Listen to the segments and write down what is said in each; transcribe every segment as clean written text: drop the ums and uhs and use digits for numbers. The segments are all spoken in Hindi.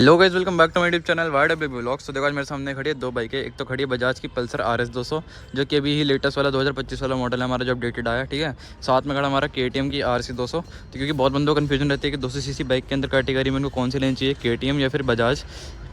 Hello guys, welcome back to my YouTube channel wide Abhi vlogs. तो देखो आज मेरे सामने खड़ी है दो बाइकें। एक तो खड़ी है बजाज की पल्सर RS 200 जो कि अभी ही लेटेस्ट वाला 2025 वाला मॉडल है हमारा, जो अपडेटेड आया। ठीक है, साथ में खड़ा हमारा KTM की RC 200। तो क्योंकि बहुत बंदों को कन्फ्यूजन रहती है कि 200 सीसी बाइक के अंदर कैटेगरी में उनको कौन सी लेनी चाहिए, KTM या फिर बजाज,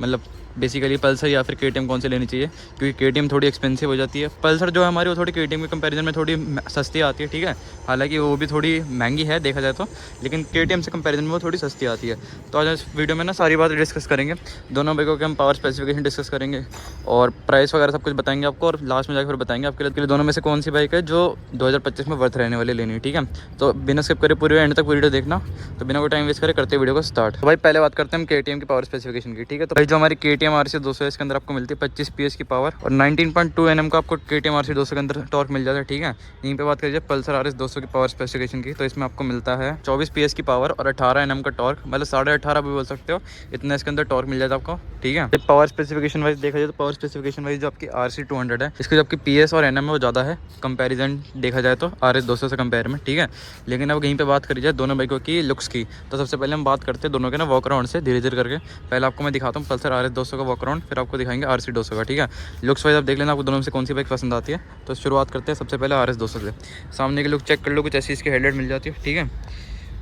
मतलब बेसिकली पल्सर या फिर KTM कौन सी लेनी चाहिए, क्योंकि KTM थोड़ी एक्सपेंसिव हो जाती है। पल्सर जो है हमारी वो थोड़ी KTM के कंपैरिजन में थोड़ी सस्ती आती है। ठीक है, हालांकि वो भी थोड़ी महंगी है देखा जाए तो, लेकिन KTM से कंपैरिजन में वो थोड़ी सस्ती आती है। तो आज इस वीडियो में ना सारी बात डिस्कस करेंगे, दोनों बाइकों के हम पावर स्पेसिफिकेशन डिस्कस करेंगे और प्राइस वगैरह सब कुछ बताएंगे आपको, और लास्ट में जाकर फिर बताएंगे आपके लिए दोनों में से कौन सी बाइक है जो 2025 में वर्थ रहने वाली लेनी है। ठीक है, तो बिना स्किप करे पूरे एंड तक वीडियो देखना। तो बिना कोई टाइम वेस्ट करे करते वीडियो को स्टार्ट। तो भाई पहले बात करते हैं हम KTM की पावर स्पेसिफिकेशन की। ठीक है, तो भाई जो हमारी KTM RC 200 है इसके अंदर आपको मिलती है 25 PS की पावर और 19.2 Nm का आपको KTM RC 200 के अंदर टॉर्क मिल जाता है। ठीक है, यहीं पे बात करिए पल्सर RS 200 की पावर स्पेसिफिकेशन की, तो इसमें आपको मिलता है 24 PS की पावर और 18 Nm का टॉर्क, मतलब 18.5 भी बोल सकते हो, इतना इसके अंदर टॉर्क मिल जाता है आपको। ठीक है, पावर स्पेसिफिकेशन वाइज देखा जाए तो पावर स्पेसिफिकेशन वाइज जो आपकी RC 200 है इसकी जो आपकी PS और NM है वो ज़्यादा है कंपैरिजन देखा जाए तो RS 200 से कंपेयर में। ठीक है, लेकिन अब यहीं पे बात करी जाए दोनों बाइकों की लुक्स की, तो सबसे पहले हम बात करते हैं दोनों के ना वॉक अराउंड से धीरे धीरे करके। पहले आपको मैं दिखाता हूँ पल्सर RS 200 का वॉक अराउंड, फिर आपको दिखाएंगे RC 200 का। ठीक है, लुक्स वाइज आप देख लेना आपको दोनों में से कौन सी बाइक पसंद आती है। तो शुरुआत करते हैं सबसे पहले RS 200 से। सामने की लुक चेक कर लो, कुछ ऐसी इसकी हेडलाइट मिल जाती है। ठीक है,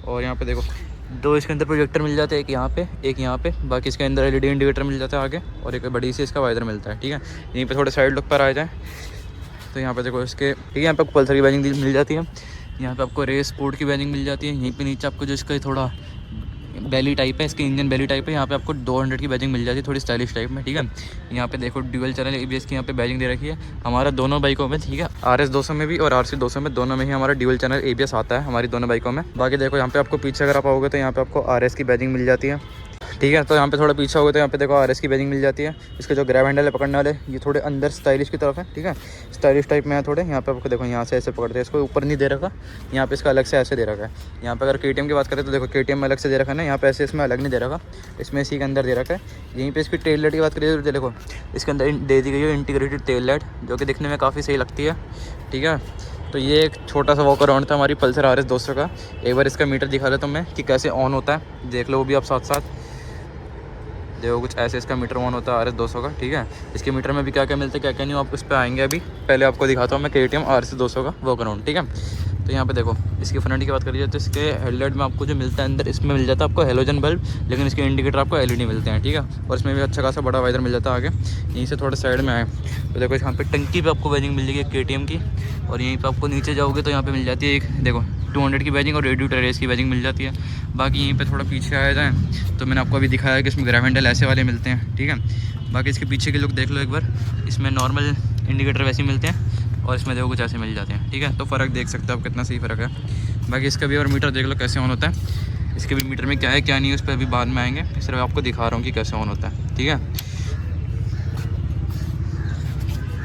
और यहाँ पे देखो दो इसके अंदर प्रोजेक्टर मिल जाते हैं, एक यहाँ पे एक यहाँ पे, बाकी इसके अंदर LED इंडिकेटर मिल जाता है आगे, और एक बड़ी सी इसका वाइजर मिलता है। ठीक है, यहीं पे थोड़े साइड लुक पर आ जाए तो यहाँ पे देखो इसके, ठीक है, यहाँ पे आपको पल्सर की बैजिंग मिल जाती है, यहाँ पे आपको रेस स्पोर्ट की बैजिंग मिल जाती है। यहीं पे नीचे आपको जो इसका थोड़ा बैली टाइप है, इसकी इंजन बैली टाइप है, यहाँ पे आपको 200 की बैजिंग मिल जाती है थोड़ी स्टाइलिश टाइप में। ठीक है, यहाँ पे देखो ड्यूअल चैनल ABS की यहाँ पे बैजिंग दे रखी है हमारा दोनों बाइकों में। ठीक है, RS 200 में भी और RC 200 में, दोनों में ही हमारा ड्यूअल चैनल ABS आता है हमारी दोनों बाइकों में। बाकी देखो यहाँ पे आपको पीछे अगर आप आओगे तो यहाँ पे आपको RS की बैजिंग मिल जाती है। ठीक है, तो यहाँ पे थोड़ा पीछे हो गए तो यहाँ पे देखो RS की बैजिंग मिल जाती है। इसके जो ग्रैब हैंडल है पकड़ने वाले ये थोड़े अंदर स्टाइलिश की तरफ है। ठीक है, स्टाइलिश टाइप में है थोड़े। यहाँ पे आपको देखो यहाँ से ऐसे पकड़ते हैं, इसको ऊपर नहीं दे रखा, यहाँ पे इसका अलग से ऐसे दे रखा है। यहाँ पे अगर KTM की बात करें तो देखो KTM में अलग से दे रखा है ना, यहाँ पे ऐसे इसमें अलग नहीं दे रखा, इसमें इसी के अंदर दे रखा है। यहीं पे इसकी टेल लाइट की बात करिए तो देखो इसके अंदर दे दी गई है इंटीग्रेटेड टेल लाइट, जो कि दिखने में काफ़ी सही लगती है। ठीक है, तो ये एक छोटा सा वॉक अराउंड था हमारी पल्सर RS 200 का। एक बार इसका मीटर दिखा देता हूँ मैं कि कैसे ऑन होता है, देख लो वो भी आप साथ साथ देखो, कुछ ऐसे इसका मीटर ऑन होता है RS 200 का। ठीक है, इसके मीटर में भी क्या क्या मिलता है क्या क्या नहीं, आप उस पर आएंगे। अभी पहले आपको दिखाता हूँ मैं KTM RC 200 का वॉक अराउंड। ठीक है, तो यहाँ पे देखो इसकी फ्रंट की बात करिए तो इसके हेडलाइट में आपको जो मिलता है अंदर, इसमें मिल जाता है आपको हेलोजन बल्ब, लेकिन इसके इंडिकेटर आपको LED मिलते हैं। ठीक है, और इसमें भी अच्छा खासा बड़ा वाइजर मिल जाता है आगे। यहीं से थोड़े साइड में आए तो देखो यहाँ पे टंकी पे आपको बैजिंग मिल जाएगी KTM की, और यहीं पे आपको नीचे जाओगे तो यहाँ पे मिल जाती है एक देखो 200 की बैजिंग और रेडिएटर रेस की बैजिंग मिल जाती है। बाकी यहीं पे थोड़ा पीछे आया जाए तो मैंने आपको अभी दिखाया कि इसमें ग्रैब हैंडल ऐसे वाले मिलते हैं। ठीक है, बाकी इसके पीछे के लुक देख लो एक बार, इसमें नॉर्मल इंडिकेटर वैसे मिलते हैं और इसमें देखो कुछ ऐसे मिल जाते हैं। ठीक है, तो फ़र्क देख सकते हो आप कितना सही फ़र्क है। बाकी इसका भी और मीटर देख लो कैसे ऑन होता है, इसके भी मीटर में क्या है क्या नहीं है उस पर अभी बाद में आएंगे, सिर्फ आपको दिखा रहा हूँ कि कैसे ऑन होता है। ठीक है,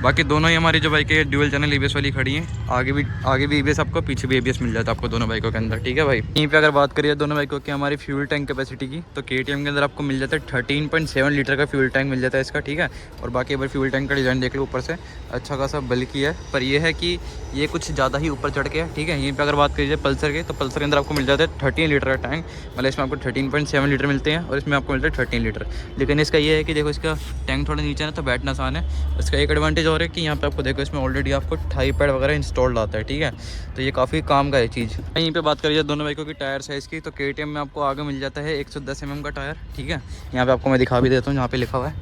बाकी दोनों ही हमारी जो बाइकें ड्यूअल चैनल ABS वाली खड़ी हैं, आगे भी ABS आपको, पीछे भी ABS मिल जाता है आपको दोनों बाइकों के अंदर। ठीक है भाई, यहीं पे अगर बात करिए दोनों बाइकों की हमारी फ्यूल टैंक कैपेसिटी की, तो KTM के अंदर आपको मिल जाता है 13.7 लीटर का फ्यूल टैंक मिल जाता है इसका। ठीक है, और बाकी अगर फ्यूल टैंक का डिज़ाइन देख लो ऊपर से अच्छा खासा बल्कि है, पर यह है कि ये कुछ ज़्यादा ही ऊपर चढ़ के है। ठीक है, यहीं पर अगर बात करिए पल्सर के, तो पल्सर के अंदर आपको मिल जाता है 13 लीटर का टैंक, मतलब इसमें आपको 13.7 लीटर मिलते हैं और इसमें आपको मिलता है 13 लीटर। लेकिन इसका ये है कि देखो इसका टैंक थोड़ा नीचे है तो बैठना आसान है। इसका एक एडवांटेज और है कि यहाँ पे आपको देखो इसमें ऑलरेडी आपको थाई पैड वगैरह इंस्टॉल्ड आता है। ठीक है, तो ये काफ़ी काम का है चीज़। यहीं पे बात करिए दोनों बाइकों की टायर साइज़ की, तो KTM में आपको आगे मिल जाता है 110 mm का टायर। ठीक है, यहाँ पे आपको मैं दिखा भी देता हूँ, यहाँ पे लिखा हुआ है,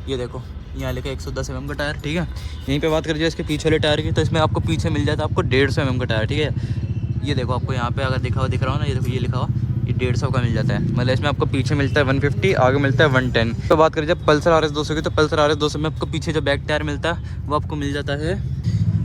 ये देखो यहाँ लिखा है 110 mm का टायर। ठीक है, यहीं पे बात करिए इसके पीछे वाले टायर की, तो इसमें आपको पीछे मिल जाता है आपको 150 mm का टायर। ठीक है, ये देखो आपको यहाँ पे अगर दिख रहा हो ना, ये देखो ये लिखा हुआ, ये 150 का मिल जाता है, मतलब इसमें आपको पीछे मिलता है 150, आगे मिलता है 110। तो बात करिए जब पल्सर RS 200 की, तो पल्सर RS 200 में आपको पीछे जो बैक टायर मिलता है वो आपको मिल जाता है,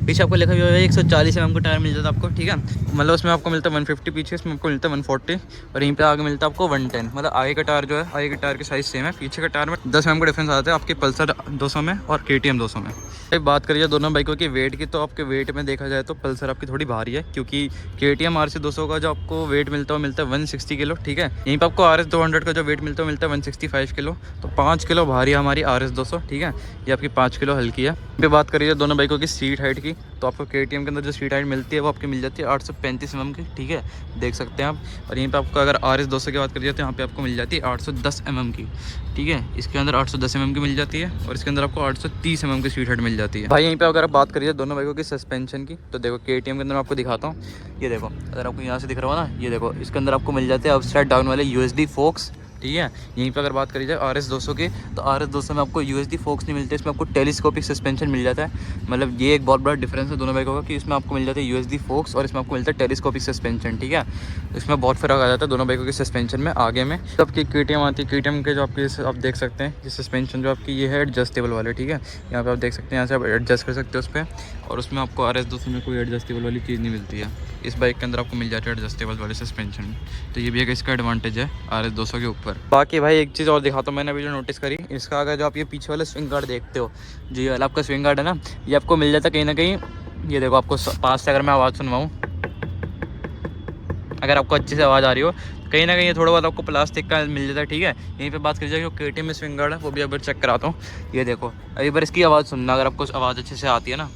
पीछे आपको लिखा हुआ है 140 mm का टायर मिल जाता है आपको। ठीक है, मतलब उसमें आपको मिलता है 150 पीछे, इसमें आपको मिलता है 140, और यहीं पे आगे मिलता है आपको 110। मतलब आगे का टायर जो है, आगे के टायर की साइज़ सेम है, पीछे का टायर में 10 mm का डिफरेंस आता है आपके पल्सर 200 में और KTM 200 में। एक बात करिए दोनों बाइकों की वेट की, तो आपके वेट में देखा जाए तो पल्सर आपकी थोड़ी भारी है, क्योंकि KTM RC 200 का जो आपको वेट मिलता है वो मिलता है 160 किलो। ठीक है, यहीं पर आपको RS 200 का जो वेट मिलता है वो मिलता है 165 किलो, तो 5 किलो भारी है हमारी RS 200। ठीक है, ये आपकी 5 किलो हल्की है। पे बात करिए दोनों बाइकों की सीट हाइट की, की, तो आपको KTM के अंदर जो सीट हाइट मिलती है वो आपकी मिल जाती है 835 mm की, ठीक है, देख सकते हैं आप। और यहीं पे आपको अगर RS 200 की बात करिए तो यहाँ पे आपको मिल जाती है 810 mm की, ठीक है, इसके अंदर 810 mm की मिल जाती है और इसके अंदर आपको 830 mm की सीट हाइट मिल जाती है भाई। यहीं पे अगर आप बात करिए दोनों बाइकों की सस्पेंशन की, तो देखो KTM के अंदर मैं आपको दिखाता हूँ, ये देखो, अगर आपको यहाँ से दिख रहा हो ना, ये देखो, इसके अंदर आपको मिल जाते हैं अपसाइड डाउन वाले USD फोक्स, ठीक है। यहीं पे अगर बात करी जाए RS 200 की, तो RS 200 में आपको USD फोक्स नहीं मिलते, इसमें आपको टेलीस्कोपिक सस्पेंशन मिल जाता है। मतलब ये एक बहुत बड़ा डिफरेंस है दोनों बाइकों का कि इसमें आपको मिल जाता है USD फोक्स और इसमें आपको मिलता है टेलीस्कोपिक सस्पेंशन, ठीक है। इसमें बहुत फर्क आ जाता है दोनों बाइकों की सस्पेंशन में। आगे में जब की KTM आती है, KTM के जो आपकी आप देख सकते हैं ये सस्पेंशन जो आपकी ये है एडजस्टेबल वाले, ठीक है, यहाँ पे आप देख सकते हैं, यहाँ से आप एडजस्ट कर सकते हो उस पर, और उसमें आपको RS 200 में कोई एडजस्टेबल वाली चीज़ नहीं मिलती है। इस बाइक के अंदर आपको मिल जाता है एडजस्टेबल वाले सस्पेंशन, तो ये भी एक इसका एडवांटेज है RS 200 के ऊपर। बाकी भाई एक चीज़ और दिखाता हूँ, मैंने अभी जो नोटिस करी, इसका अगर जो आप ये पीछे वाला स्विंग गार्ड देखते हो, जो ये वाला आपका स्विंग गार्ड है ना, ये आपको मिल जाता है कहीं ना कहीं, ये देखो, आपको पास से अगर मैं आवाज़ सुनवाऊँ, अगर आपको अच्छी से आवाज़ आ रही हो, कहीं ना कहीं ये थोड़ा बहुत आपको प्लास्टिक का मिल जाता है, ठीक है। यहीं पे बात करी जाए जो KTM में स्विंग गार्ड है वो भी एक बार चेक कराता हूँ, ये देखो, अभी बार इसकी आवाज़ सुनना, अगर आपको आवाज़ अच्छे से आती है ना,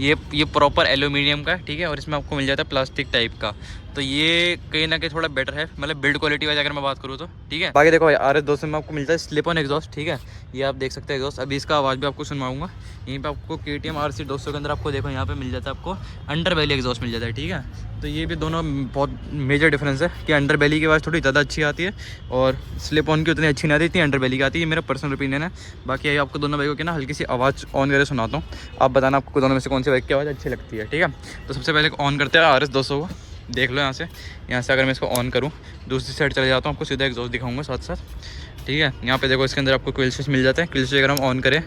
ये प्रॉपर एल्यूमिनियम का है, ठीक है, और इसमें आपको मिल जाता है प्लास्टिक टाइप का, तो ये कहीं ना कहीं थोड़ा बेटर है, मतलब बिल्ड क्वालिटी वाइज अगर मैं बात करूँ तो, ठीक है। बाकी देखो RS 200 में आपको मिलता है स्लिप ऑन एग्जॉस्ट, ठीक है, ये आप देख सकते हैं एग्जॉस्ट, अभी इसका आवाज़ भी आपको सुनवाऊंगा। यहीं पे आपको KTM RC 200 के अंदर आपको देखो यहाँ पे मिल जाता है आपको अंडर बेली एग्जॉस्ट मिल जाता है, ठीक है। तो ये भी दोनों बहुत मेजर डिफरेंस है कि अंडर बेली की आवाज़ थोड़ी ज़्यादा अच्छी आती है और स्लिप ऑन की उतनी अच्छी नहीं आती, इतनी अंडर बेली की आती है, ये मेरा पर्सनल ओपिनियन है। बाकी आपको दोनों बाइकों की ना हल्की सी आवाज़ ऑन करके सुनाता हूँ, आप बताना आपको दोनों में से कौन सी बाइक की आवाज़ अच्छी लगती है, ठीक है। तो सबसे पहले ऑन करते हैं RS 200 को, देख लो यहाँ से अगर मैं इसको ऑन करूँ, दूसरी साइड चले जाता हूँ, आपको सीधा एग्जॉस्ट दिखाऊंगा साथ साथ, ठीक है। यहाँ पे देखो इसके अंदर आपको क्विल स्विच मिल जाता है, क्विल स्विच अगर हम ऑन करें,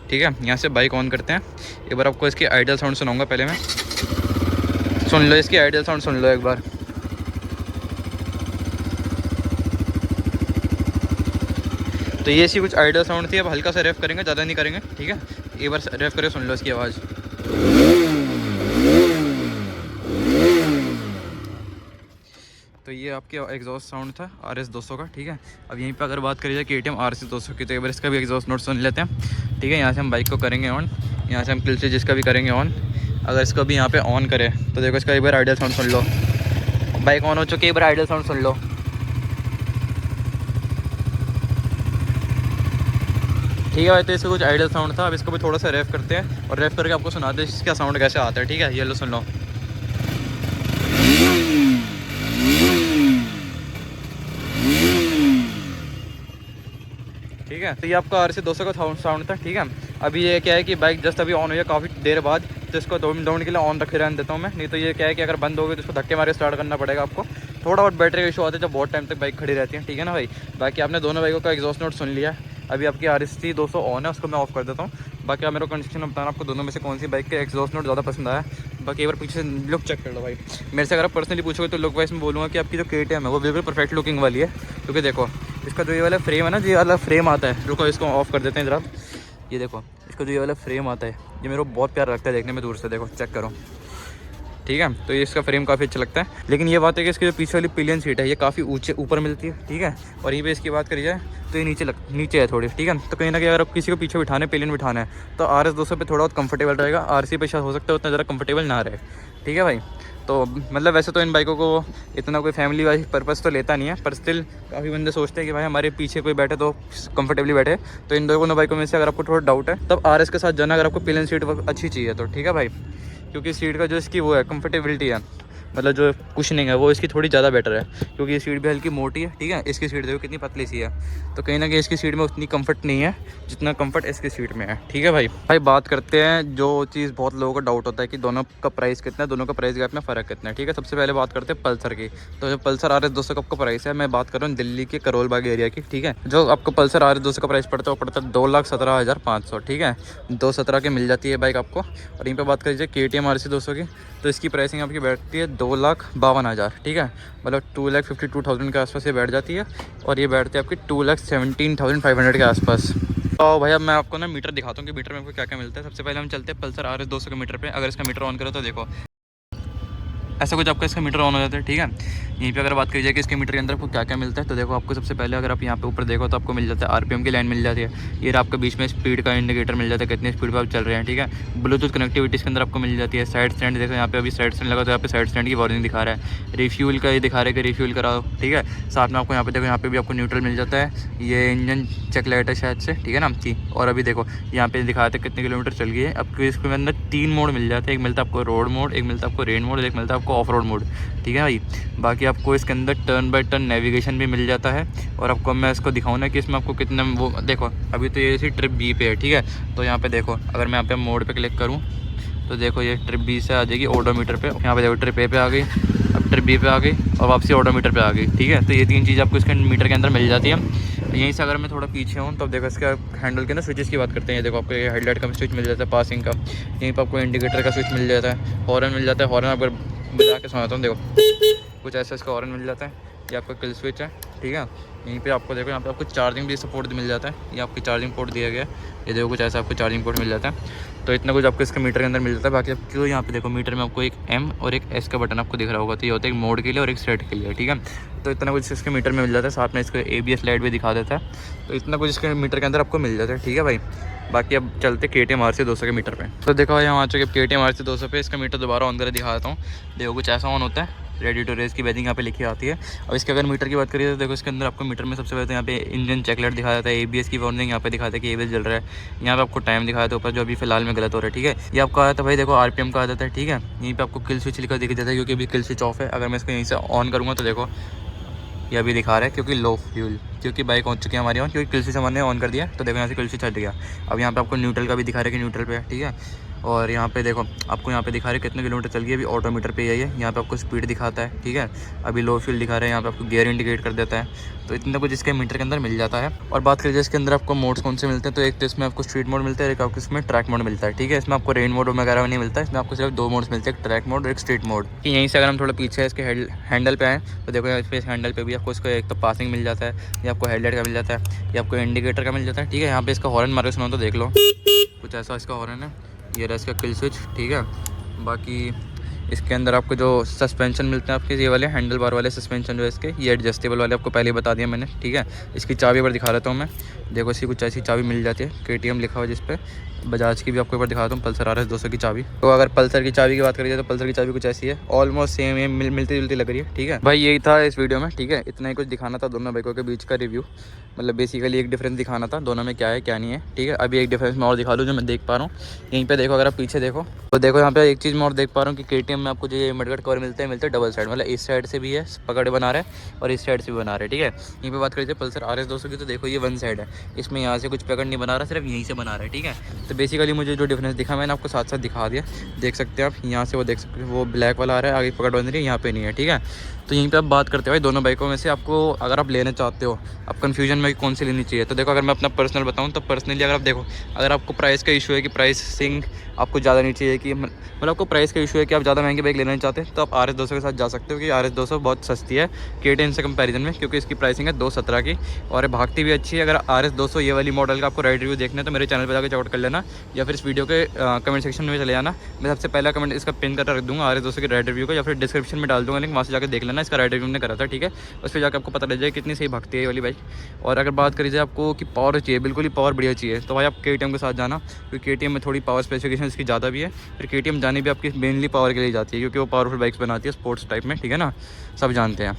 ठीक है, यहाँ से बाइक ऑन करते हैं। एक बार आपको इसकी आइडियल साउंड सुनाऊंगा, पहले मैं, सुन लो इसकी आइडियल साउंड, सुन लो एक बार। तो ये इसकी कुछ आइडियल साउंड थी। अब हल्का सा रेफ करेंगे, ज़्यादा नहीं करेंगे, ठीक है। एक बार रेफ करके सुन लो इसकी आवाज़। तो ये आपके एग्जॉस्ट साउंड था RS 200 का, ठीक है। अब यहीं पे अगर बात करी जाए KTM RC 200 की, तो एक बार इसका भी एग्जॉस्ट नोट सुन लेते हैं, ठीक है। यहाँ से हम बाइक को करेंगे ऑन, यहाँ से हम क्लिल से जिसका भी करेंगे ऑन, अगर इसको भी यहाँ पे ऑन करें तो देखो इसका एक बार आइडियल साउंड सुन लो, बाइक ऑन हो चुकी है, एक बार आइडियल साउंड सुन लो, ठीक है भाई। तो इसका कुछ आइडियल साउंड था, अब इसको भी थोड़ा सा रेफ करते हैं और रेफ करके आपको सुनाते हैं इसका साउंड कैसे आता है, ठीक है। ये लो सुन लो, ठीक है। तो ये आपका RC 200 का साउंड था, ठीक है। अभी ये क्या है कि बाइक जस्ट अभी ऑन हुई है काफ़ी देर बाद, तो इसको दौड़ के लिए ऑन रखे रहने देता हूँ मैं, नहीं तो ये क्या है कि अगर बंद हो गई तो इसको धक्के मारे स्टार्ट करना पड़ेगा आपको, थोड़ा बहुत बैटरी का इशू आता है जब बहुत टाइम तक बाइक खड़ी रहती है, ठीक है ना भाई। बाकी आपने दोनों बाइकों का एग्जॉस्ट नोट सुन लिया, अभी आपकी RC 200 ऑन है, उसको मैं ऑफ कर देता हूँ। बाकी आप मेरे को कंडीशन में बताना आपको दोनों में से कौन सी बाइक के एग्जॉस्ट नोट ज़्यादा पसंद आया। बाकी एक बार पीछे लुक चेक कर लो भाई, मेरे से अगर आप पर्सनली पूछोगे तो लुक वाइज में बोलूँगा कि आपकी जो KTM है वो बिल्कुल परफेक्ट लुकिंग वाली है, क्योंकि देखो इसका जो ये वाला फ्रेम है ना, जो ये वाला फ्रेम आता है, रुको इसको ऑफ कर देते हैं जरा, ये देखो इसका जो ये वाला फ्रेम आता है, ये मेरे को बहुत प्यारा लगता है देखने में, दूर से देखो चेक करो, ठीक है। तो ये इसका फ्रेम काफ़ी अच्छा लगता है, लेकिन ये बात है कि इसकी जो पीछे वाली पिलियन सीट है ये काफ़ी ऊपर मिलती है, ठीक है। और यहीं पे इसकी बात करी जाए तो ये नीचे है थोड़ी, ठीक है। तो कहीं ना कहीं अगर आप किसी को पीछे बिठाना है, पिलियन बिठाना है, तो RS 200 पे थोड़ा बहुत कंफर्टेबल रहेगा, RC पे शायद हो सकता है उतना ज़रा कंफर्टेबल ना रहे, ठीक है भाई। तो मतलब वैसे तो इन बाइकों को इतना कोई फैमिली वाइज पर्पस तो लेता नहीं है, पर स्टिल काफ़ी बंदे सोचते हैं कि भाई हमारे पीछे कोई बैठे तो कंफर्टेबली बैठे। तो इन दोनों बाइकों में से अगर आपको थोड़ा डाउट है तब RS के साथ जाना, अगर आपको पिलियन सीट अच्छी चाहिए तो, ठीक है भाई। क्योंकि सीट का जो इसकी वो है कंफर्टेबिलिटी है, मतलब जो कुशनिंग है वो इसकी थोड़ी ज़्यादा बेटर है, क्योंकि ये सीट भी हल्की मोटी है, ठीक है। इसकी सीट देखो कितनी पतली सी है, तो कहीं ना कहीं इसकी सीट में उतनी कंफर्ट नहीं है जितना कंफर्ट इसकी सीट में है, ठीक है भाई। बात करते हैं जो चीज़ बहुत लोगों को डाउट होता है कि दोनों का प्राइस कितना है, दोनों का प्राइस गैप में फ़र्क कितना है, ठीक है। सबसे पहले बात करते हैं पल्सर की। तो जो पल्सर RS 200 का आपका प्राइस है, मैं बात कर रहा हूँ दिल्ली के करोल बाग एरिया की, ठीक है। जो आपको पल्सर RS 200 का प्राइस पड़ता है वो पड़ता है 2,17,500, ठीक है। 2,17,000 की मिल जाती है बाइक आपको। और यहीं पर बात करिए KTM RC 200 की, तो इसकी प्राइसिंग आपकी बैठती है 2,52,000, ठीक है। मतलब 2,52,000 के आसपास ये बैठ जाती है, और ये बैठती है आपकी 2,17,500 के आसपास। तो भाई अब मैं आपको ना मीटर दिखाता हूँ कि मीटर में आपको क्या क्या मिलता है। सबसे पहले हम चलते हैं पल्सर RS 200 के मीटर पे। अगर इसका मीटर ऑन करो तो देखो ऐसा कुछ आपका इसका मीटर ऑन हो जाता है, ठीक है। यहीं पे अगर बात करी जाए कि इसके मीटर के अंदर आपको क्या क्या मिलता है, तो देखो आपको सबसे पहले अगर आप यहाँ पे ऊपर देखो तो आपको मिल जाता है आरपीएम की लाइन मिल जाती है। ये आपके बीच में स्पीड का इंडिकेटर मिल जाता है, कितनी स्पीड पर आप चल रहे हैं, ठीक है। ब्लूटूथ कनेक्टिविटी इसके अंदर आपको मिल जाती है। साइड स्टैंड देखो यहाँ पे अभी साइड स्टैंड लगा तो यहाँ पे साइड स्टैंड की वार्निंग दिखा रहा है। रिफ्यूल का ये दिखा रहा है कि रिफ्यूल कराओ, ठीक है। साथ में आपको यहाँ पे देखो यहाँ पे भी आपको न्यूट्रल मिल जाता है। ये इंजन चेक लाइट है शायद से, ठीक है ना जी। और अभी देखो यहाँ पे दिखाते हैं कितने किलोमीटर चल गई है। आपको इसके अंदर 3 मोड मिल जाते हैं, एक मिलता है आपको रोड मोड, एक मिलता है आपको रेन मोड, एक मिलता है आपको ऑफ रोड मोड, ठीक है भाई। बाकी आपको इसके अंदर टर्न बाय टर्न नेविगेशन भी मिल जाता है। और आपको मैं इसको दिखाऊँ ना कि इसमें आपको कितना वो देखो, अभी तो ये इसी ट्रिप बी पे है, ठीक है। तो यहाँ पे देखो अगर मैं यहाँ पे मोड पे क्लिक करूँ तो देखो ये ट्रिप बी से आ जाएगी ओडोमीटर पे। यहाँ पे देखो ट्रिप ए पे आ गई, अब ट्रिप बी पे आ गई और वापसी ओडोमीटर पे आ गई, ठीक है। तो ये 3 चीज़ आपको इसके मीटर के अंदर मिल जाती है। यहीं से अगर मैं थोड़ा पीछे हूँ तो अब देखो इसका हैंडल के ना स्विचेस की बात करते हैं। देखो आपको ये हेडलाइट का स्विच मिल जाता है, पासिंग का, यहीं पर आपको इंडिकेटर का स्विच मिल जाता है, हॉर्न मिल जाता है। हॉर्न अगर बजा के सुनाता हूँ, देखो कुछ ऐसा इसका हॉर्न मिल जाता है। ये आपका किल स्विच है, ठीक है। यहीं पे आपको देखो यहाँ पे आपको चार्जिंग भी सपोर्ट मिल जाता है। ये आपकी चार्जिंग पोर्ट दिया गया है, ये देखो कुछ ऐसा आपको चार्जिंग पोर्ट मिल जाता है। तो इतना कुछ आपको इसके मीटर के अंदर मिल जाता है। बाकी आपको यहाँ पे देखो मीटर में आपको एक M और एक S का बटन आपको दिख रहा होगा, तो ये होता है एक मोड के लिए और एक सेट के लिए, ठीक है। तो इतना कुछ इसके मीटर में मिल जाता है। साथ में इसको ABS लाइट भी दिखा देता है। तो इतना कुछ इसके मीटर के अंदर आपको मिल जाता है, ठीक है भाई। बाकी अब चलते KTM RC200 के मीटर पे। तो देखो भाई हम आ चुके KTM RC200 पे। इसका मीटर दोबारा ऑन करके दिखा देता हूँ। देखो कुछ ऐसा ऑन होता है, रेडी टू रेस की बैजिंग यहाँ पे लिखी आती है। अब इसके अगर मीटर की बात करिए तो देखो इसके अंदर आपको मीटर में सबसे पहले तो यहाँ पे इंजन चेक लाइट दिखाया जाता है, ABS की वार्निंग यहाँ पे दिखाता है कि ABS जल रहा है। यहाँ पे आपको टाइम दिखाया था ऊपर जो अभी फिलहाल में गलत हो रहा है, ठीक है। ये आपको आया था भाई देखो RPM का आ जाता है, ठीक है। यहीं पे आपको किल स्विच लिखा दिख जाता है क्योंकि अभी किल स्विच ऑफ है। अगर मैं इसको यहीं से ऑन करूँगा तो देखो ये अभी दिखा रहा है क्योंकि लो फ्यूल, क्योंकि बाइक पहुंच चुकी है हमारी ऑन, क्योंकि किल स्विच हमने ऑन कर दिया। तो देखो यहाँ से किल स्विच हट गया। अब यहाँ पे आपको न्यूट्रल का भी दिखा रहा है कि न्यूट्रल पे है, ठीक है। और यहाँ पे देखो आपको यहाँ पे दिखा रहे कितने किलोमीटर चल गई, अभी ऑटोमीटर पे ही है। यहाँ पे आपको स्पीड दिखाता है, ठीक है। अभी लो फ्यूल दिखा रहा है, यहाँ पे आपको गियर इंडिकेट कर देता है। तो इतना कुछ इसके मीटर के अंदर मिल जाता है। और बात करिए इसके अंदर आपको मोड्स कौन से मिलते हैं, तो एक तो इसमें आपको स्ट्रीट मोड मिलता है, एक आपको इसमें ट्रैक मोड मिलता है, ठीक है। इसमें आपको रेन मोड वगैरह नहीं मिलता है, इसमें आपको सिर्फ 2 मोड्स मिलते हैं, एक ट्रैक मोड और एक स्ट्रीट मोड। यहीं से अगर हम थोड़ा पीछे इसके हैंडल पे आए तो देखो इस पे हैंडल पे भी आपको इसको एक तो पासिंग मिल जाता है, ये आपको हेडलाइट का मिल जाता है, ये आपको इंडिकेटर का मिल जाता है, ठीक है। यहाँ पे इसका हॉर्न मार के सुनो तो देख लो, कुछ ऐसा इसका हॉर्न है। ये रहा इसका किल स्विच, ठीक है। बाकी इसके अंदर आपको जो सस्पेंशन मिलते हैं आपके ये वाले हैंडल बार वाले सस्पेंशन जो है इसके, ये एडजस्टेबल वाले आपको पहले ही बता दिया मैंने, ठीक है। इसकी चाबी पर दिखा देता हूँ मैं। देखो इसकी कुछ ऐसी चाबी मिल जाती है, KTM लिखा हुआ जिस पे। बजाज की भी आपको एक बार दिखाता हूँ, पल्सर RS200 की चाबी। तो अगर पल्सर की चाबी की बात करिए तो पल्सर की चाबी कुछ ऐसी है, ऑलमोस्ट सेम मिलती जुलती लग रही है, ठीक है भाई। यही था इस वीडियो में, ठीक है। इतना ही कुछ दिखाना था दोनों बाइकों के बीच का रिव्यू, मतलब बेसिकली एक डिफरेंस दिखाना था दोनों में क्या है क्या नहीं है, ठीक है। अभी एक डिफरेंस मैं और दिखा दूँ जो मैं देख पा रहा हूँ। यहीं पे देखो अगर आप पीछे देखो तो देखो यहाँ पे एक चीज़ मैं और देख पा रहा हूँ कि KTM में आपको जो ये मडगार्ड कवर मिलते हैं डबल साइड, मतलब इस साइड से भी है पकड़ बना रहा है और इस साइड से भी बना रहा है, ठीक है। यहीं पे बात करिए पल्सर RS200 की तो देखो ये 1 साइड है, इसमें यहाँ से कुछ पकड़ नहीं बना रहा, सिर्फ यहीं से बना रहा है, ठीक है। तो बेसिकली मुझे जो डिफरेंस दिखा मैंने आपको साथ साथ दिखा दिया, देख सकते हैं आप। यहाँ से वो देख सकते हैं वो ब्लैक वाला आ रहा है, आगे पकड़ बन रही है, यहाँ पे नहीं है, ठीक है। तो यहीं पे आप बात करते हैं भाई दोनों बाइकों में से आपको अगर आप लेना चाहते हो, आप कन्फ्यूजन में कौन सी लेनी चाहिए। तो देखो अगर मैं अपना पर्सनल बताऊँ तो पर्सनली अगर आप देखो, अगर आपको प्राइस का इशू है कि प्राइसिंग आपको ज़्यादा नहीं चाहिए, कि मतलब आपको प्राइस का इशू है कि आप ज़्यादा महंगी बाइक लेना नहीं चाहते, तो आप RS200 के साथ जा सकते हो कि RS200 बहुत सस्ती है KTM से कंपैरिजन में, क्योंकि इसकी प्राइसिंग है 217 की और भागती भी अच्छी है। अगर RS200 ये वाली मॉडल का आपको राइड रिव्यू देखना है तो मेरे चैनल पर जाकर चेकआउट कर लेना, या फिर इस वीडियो के कमेंट सेक्शन में चले जाना। मैं सबसे पहला कमेंट इसका पिन कर रख दूँगा RS200 के राइड रिव्यू का, या फिर डिस्क्रिप्शन में डाल दूँगा लिंक, वहाँ से जाकर देख लेना। इसका राइड रिव्यू ने करा था, ठीक है। उस पर जाकर आपको पता लग जाए कितनी सही भागती है ये वाली बाइक। और अगर बात करी जाए आपको कि पावर चाहिए, बिल्कुल ही पावर बढ़िया चाहिए, तो भाई आप KTM के साथ जाना, क्योंकि KTM में थोड़ी पावर स्पेसिफिकेशन इसकी ज़्यादा भी है। फिर KTM जाने भी आपकी मेनली पावर के लिए जाती है, क्योंकि वो पावरफुल बाइक्स बनाती है स्पोर्ट्स टाइप में, ठीक है ना, सब जानते हैं।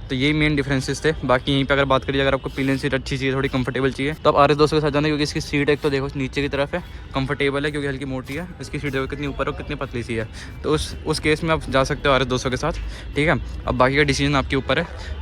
तो यही मेन डिफरेंसेस थे। बाकी यहीं पे अगर बात करिए अगर आपको पिलियन सीट अच्छी चाहिए, थोड़ी कंफर्टेबल चाहिए, तो आप RS200 के साथ जाना, क्योंकि इसकी सीट एक तो देखो नीचे की तरफ है, कंफर्टेबल है क्योंकि हल्की मोटी है। इसकी सीट देखो कितनी ऊपर और कितनी पतली सी है, तो उस केस में आप जा सकते हो RS200 के साथ, ठीक है। अब बाकी का डिसीजन आपके ऊपर है।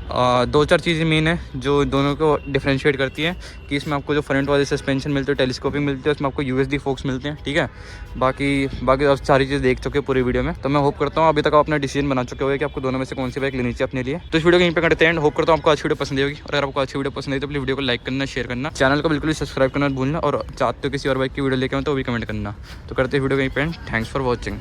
2-4 चीज़ें मेन है जो दोनों को डिफरेंशिएट करती हैं, कि इसमें आपको जो फ्रंट वाली सस्पेंशन मिलती है, टेलीस्कोपिंग मिलती है, उसमें आपको USD फोक्स मिलते हैं, ठीक है। बाकी आप सारी चीज़ देख चुके पूरी वीडियो में, तो मैं होप करता हूँ अभी तक आप अपना डिसीजन बना चुके हो कि आपको दोनों में से कौन सी बाइक लेनी चाहिए अपने लिए। तो इस वीडियो को यहीं पे करते हैं, होप करता हूँ आपको अच्छी वीडियो पसंद होगी। और अगर आपको अच्छी वीडियो पसंद आई तो प्लीज़ वीडियो को लाइक करना, शेयर करना, चैनल को बिल्कुल सब्सक्राइब करना भूलना, और चाहते हो किसी और बाइक की वीडियो लेके आऊँ तो वो भी कमेंट करना। तो करते हैं वीडियो कहीं पे, थैंक्स फॉर वॉचिंग।